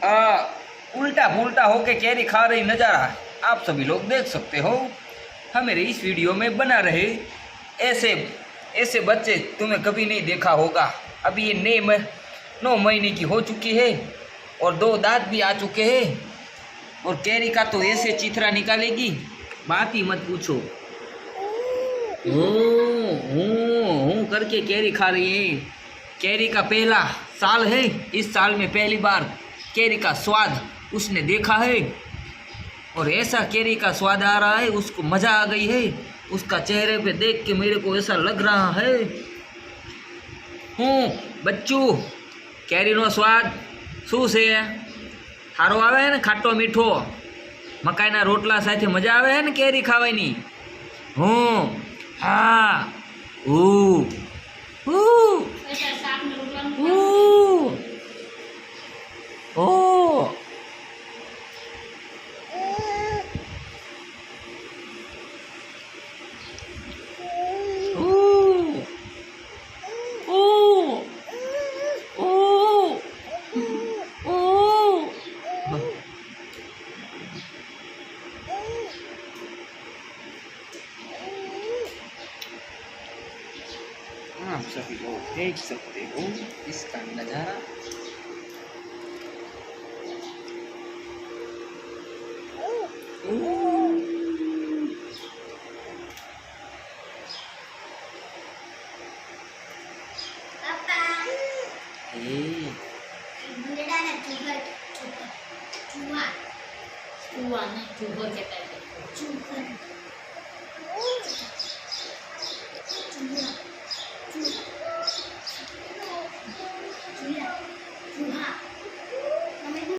उल्टा पुल्टा होके कैरी खा रही नज़ारा आप सभी लोग देख सकते हो। हम मेरे इस वीडियो में बना रहे ऐसे ऐसे बच्चे तुम्हें कभी नहीं देखा होगा। अभी ये 9 महीने की हो चुकी है और 2 दांत भी आ चुके हैं और कैरी का तो ऐसे चिथरा निकालेगी, बात ही मत पूछो। हूँ करके कैरी खा रही है। कैरी का पहला साल है, इस साल में पहली बार कैरी का स्वाद उसने देखा है और ऐसा कैरी का स्वाद आ रहा है, उसको मज़ा आ गई है। उसका चेहरे पे देख के मेरे को ऐसा लग रहा है बच्चू कैरी नो स्वाद शू से सारो आवे ने, खाटो मीठो मकाईना रोटला साथे मजा आवे ने कैरी खावानी। हाँ ऊ ओ आप सभी लोग देख सकते हो इसका नज़ारा। चूहा कहता है।